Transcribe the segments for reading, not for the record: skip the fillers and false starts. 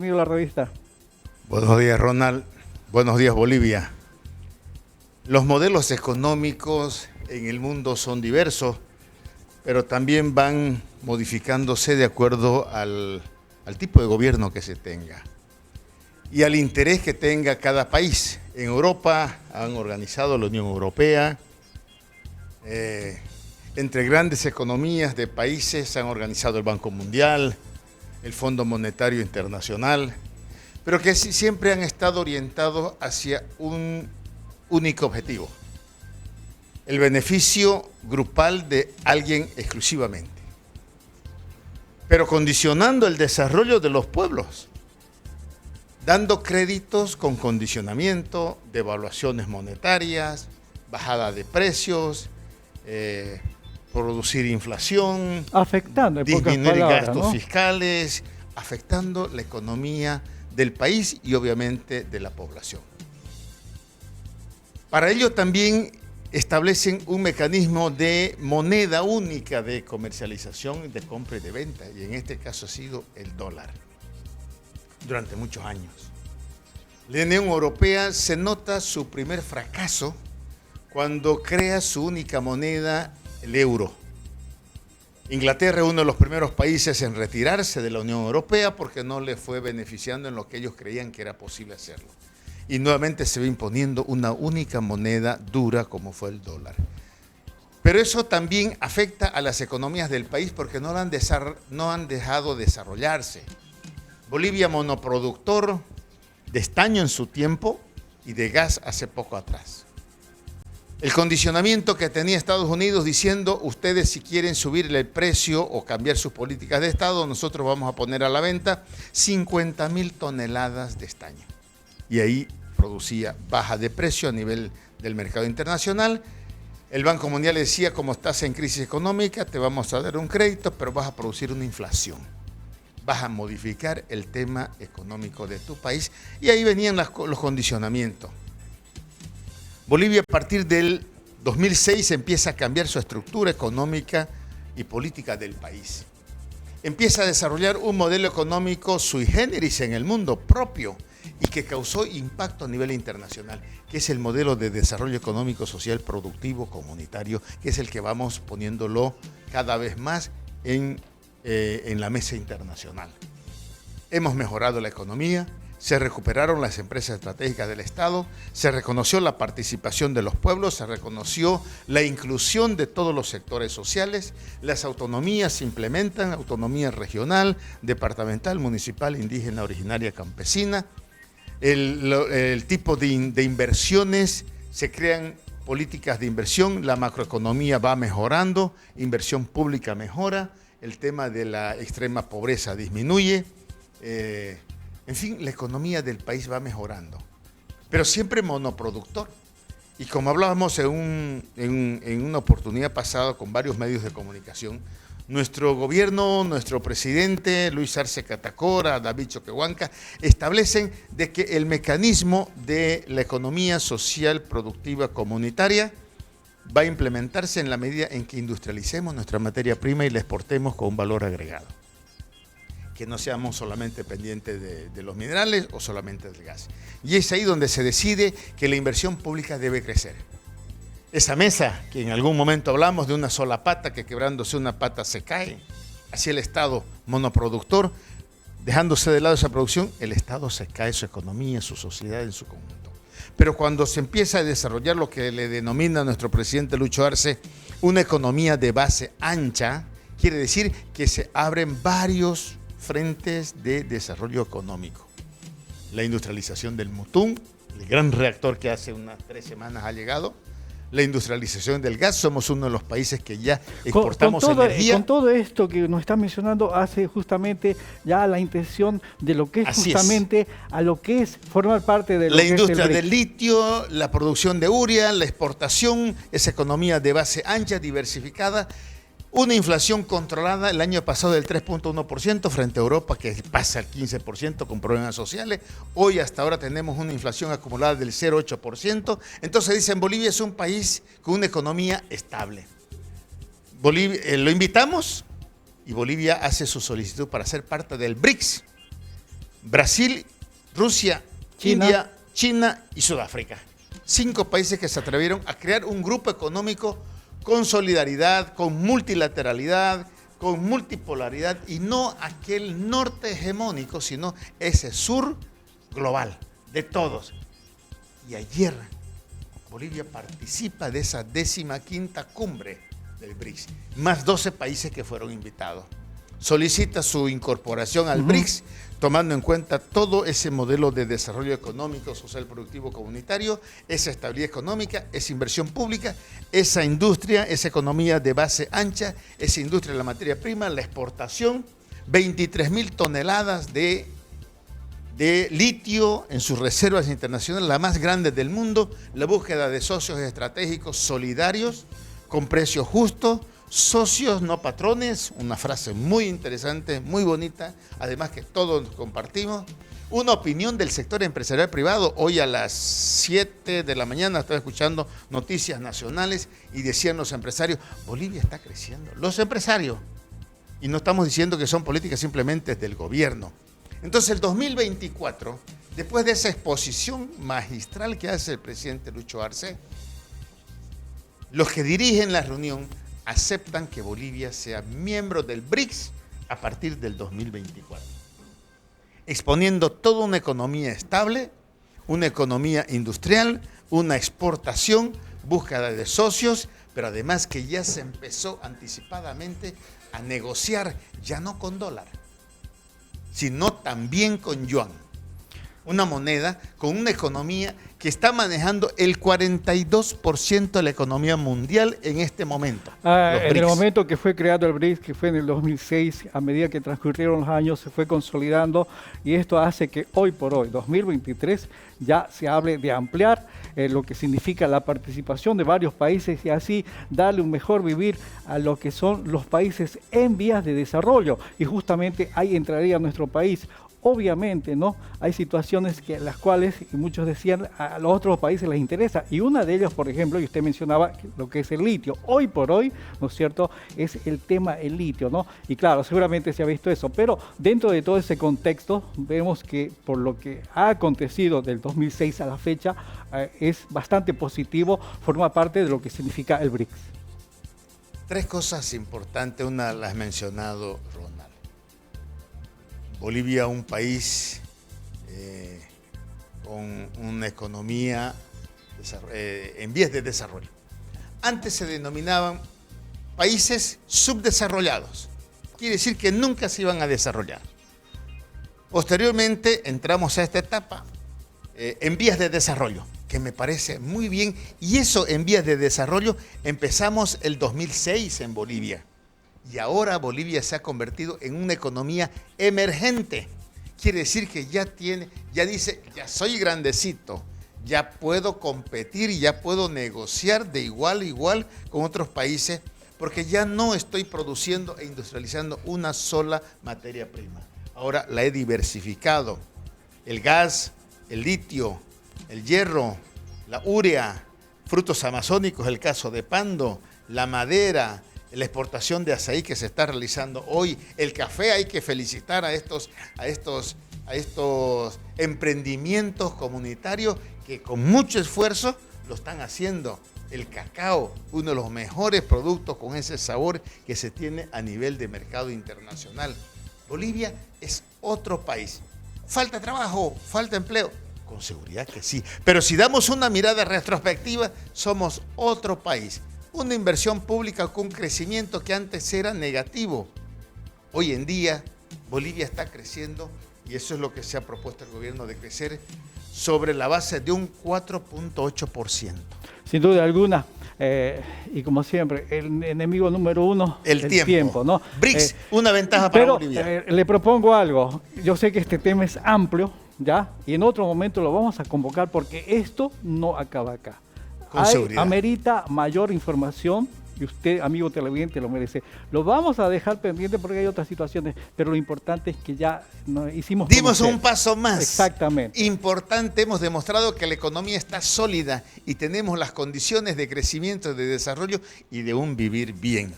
Amigo la revista. Buenos días, Ronald. Buenos días, Bolivia. Los modelos económicos en el mundo son diversos, pero también van modificándose de acuerdo al tipo de gobierno que se tenga y al interés que tenga cada país. En Europa han organizado la Unión Europea, entre grandes economías de países han organizado el Banco Mundial, el Fondo Monetario Internacional, pero que siempre han estado orientados hacia un único objetivo: el beneficio grupal de alguien exclusivamente, pero condicionando el desarrollo de los pueblos, dando créditos con condicionamiento, devaluaciones monetarias, bajada de precios, producir inflación, Afectando, en pocas disminuir palabras, gastos ¿no? fiscales, afectando la economía del país y obviamente de la población. Para ello también establecen un mecanismo de moneda única de comercialización, de compra y de venta, y en este caso ha sido el dólar durante muchos años. La Unión Europea se nota su primer fracaso cuando crea su única moneda, el euro. Inglaterra es uno de los primeros países en retirarse de la Unión Europea porque no le fue beneficiando en lo que ellos creían que era posible hacerlo. Y nuevamente se va imponiendo una única moneda dura como fue el dólar. Pero eso también afecta a las economías del país porque no han dejado desarrollarse. Bolivia, monoproductor de estaño en su tiempo y de gas hace poco atrás. El condicionamiento que tenía Estados Unidos diciendo: ustedes si quieren subirle el precio o cambiar sus políticas de Estado, nosotros vamos a poner a la venta 50.000 toneladas de estaño. Y ahí producía baja de precio a nivel del mercado internacional. El Banco Mundial decía: como estás en crisis económica, te vamos a dar un crédito, pero vas a producir una inflación. Vas a modificar el tema económico de tu país. Y ahí venían los condicionamientos. Bolivia, a partir del 2006, empieza a cambiar su estructura económica y política del país. Empieza a desarrollar un modelo económico sui generis en el mundo propio y que causó impacto a nivel internacional, que es el modelo de desarrollo económico, social, productivo, comunitario, que es el que vamos poniéndolo cada vez más en la mesa internacional. Hemos mejorado la economía. Se recuperaron las empresas estratégicas del Estado, se reconoció la participación de los pueblos, se reconoció la inclusión de todos los sectores sociales, las autonomías se implementan, autonomía regional, departamental, municipal, indígena, originaria, campesina. El tipo de inversiones, se crean políticas de inversión, la macroeconomía va mejorando, inversión pública mejora, el tema de la extrema pobreza disminuye. En fin, la economía del país va mejorando, pero siempre monoproductor. Y como hablábamos en una oportunidad pasada con varios medios de comunicación, nuestro gobierno, nuestro presidente, Luis Arce Catacora, David Choquehuanca, establecen de que el mecanismo de la economía social productiva comunitaria va a implementarse en la medida en que industrialicemos nuestra materia prima y la exportemos con un valor agregado. Que no seamos solamente pendientes de los minerales o solamente del gas. Y es ahí donde se decide que la inversión pública debe crecer. Esa mesa que en algún momento hablamos de una sola pata, que quebrándose una pata se cae, hacia el Estado monoproductor, dejándose de lado esa producción, el Estado se cae, su economía, su sociedad en su conjunto. Pero cuando se empieza a desarrollar lo que le denomina nuestro presidente Lucho Arce una economía de base ancha, quiere decir que se abren varios frentes de desarrollo económico. La industrialización del Mutún, el gran reactor que hace unas 3 semanas ha llegado. La industrialización del gas, somos uno de los países que ya exportamos energía. Con todo esto que nos está mencionando, hace justamente ya la intención de lo que es Así justamente a lo que es formar parte de lo la que es industria el BRIC. del litio, la producción de urea, la exportación, esa economía de base ancha, diversificada. Una inflación controlada el año pasado del 3.1% frente a Europa, que pasa al 15% con problemas sociales. Hoy hasta ahora tenemos una inflación acumulada del 0,8%. Entonces dicen, Bolivia es un país con una economía estable. Lo invitamos y Bolivia hace su solicitud para ser parte del BRICS. Brasil, Rusia, India, China y Sudáfrica. 5 países que se atrevieron a crear un grupo económico con solidaridad, con multilateralidad, con multipolaridad y no aquel norte hegemónico, sino ese sur global de todos. Y ayer Bolivia participa de esa 15ª cumbre del BRICS, más 12 países que fueron invitados. Solicita su incorporación al BRICS, tomando en cuenta todo ese modelo de desarrollo económico, social, productivo, comunitario, esa estabilidad económica, esa inversión pública, esa industria, esa economía de base ancha, esa industria de la materia prima, la exportación, 23.000 toneladas de litio en sus reservas internacionales, la más grande del mundo, la búsqueda de socios estratégicos solidarios, con precios justos, socios, no patrones, una frase muy interesante, muy bonita, además que todos compartimos. Una opinión del sector empresarial privado. Hoy a las 7 de la mañana estaba escuchando noticias nacionales y decían los empresarios, Bolivia está creciendo. Los empresarios. Y no estamos diciendo que son políticas simplemente del gobierno. Entonces el 2024, después de esa exposición magistral que hace el presidente Lucho Arce, los que dirigen la reunión aceptan que Bolivia sea miembro del BRICS a partir del 2024, exponiendo toda una economía estable, una economía industrial, una exportación, búsqueda de socios, pero además que ya se empezó anticipadamente a negociar, ya no con dólar, sino también con yuan, una moneda con una economía que está manejando el 42% de la economía mundial en este momento. En el momento que fue creado el BRICS, que fue en el 2006, a medida que transcurrieron los años, se fue consolidando y esto hace que hoy por hoy, 2023, ya se hable de ampliar lo que significa la participación de varios países y así darle un mejor vivir a lo que son los países en vías de desarrollo. Y justamente ahí entraría nuestro país. Obviamente, ¿no? Hay situaciones que las cuales, y muchos decían, a los otros países les interesa. Y una de ellas, por ejemplo, y usted mencionaba lo que es el litio. Hoy por hoy, ¿no es cierto?, es el tema el litio, ¿no? Y claro, seguramente se ha visto eso. Pero dentro de todo ese contexto, vemos que por lo que ha acontecido del 2006 a la fecha, es bastante positivo, forma parte de lo que significa el BRICS. 3 cosas importantes, una la has mencionado, Ronald. Bolivia, un país con una economía en vías de desarrollo. Antes se denominaban países subdesarrollados. Quiere decir que nunca se iban a desarrollar. Posteriormente entramos a esta etapa en vías de desarrollo, que me parece muy bien. Y eso en vías de desarrollo empezamos el 2006 en Bolivia. Y ahora Bolivia se ha convertido en una economía emergente. Quiere decir que ya dice, ya soy grandecito, ya puedo competir y ya puedo negociar de igual a igual con otros países, porque ya no estoy produciendo e industrializando una sola materia prima. Ahora la he diversificado. El gas, el litio, el hierro, la urea, frutos amazónicos, el caso de Pando, la madera, la exportación de azaí que se está realizando hoy, el café. Hay que felicitar a estos emprendimientos comunitarios que con mucho esfuerzo lo están haciendo. El cacao, uno de los mejores productos con ese sabor que se tiene a nivel de mercado internacional. Bolivia es otro país. ¿Falta trabajo? ¿Falta empleo? Con seguridad que sí. Pero si damos una mirada retrospectiva, somos otro país. Una inversión pública con un crecimiento que antes era negativo. Hoy en día, Bolivia está creciendo y eso es lo que se ha propuesto el gobierno de crecer sobre la base de un 4.8%. Sin duda alguna, y como siempre, el enemigo número uno, el tiempo, ¿no? BRICS, una ventaja para Bolivia. Le propongo algo. Yo sé que este tema es amplio, ¿ya? Y en otro momento lo vamos a convocar porque esto no acaba acá. Con seguridad. Amerita mayor información y usted, amigo televidente, lo merece. Lo vamos a dejar pendiente porque hay otras situaciones, pero lo importante es que ya hicimos... Dimos un paso más. Exactamente. Importante, hemos demostrado que la economía está sólida y tenemos las condiciones de crecimiento, de desarrollo y de un vivir bien.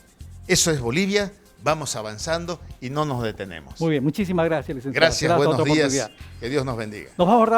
Eso es Bolivia, vamos avanzando y no nos detenemos. Muy bien, muchísimas gracias, licenciado. Gracias, Será hasta buenos otra días, oportunidad. que Dios nos bendiga. Nos vamos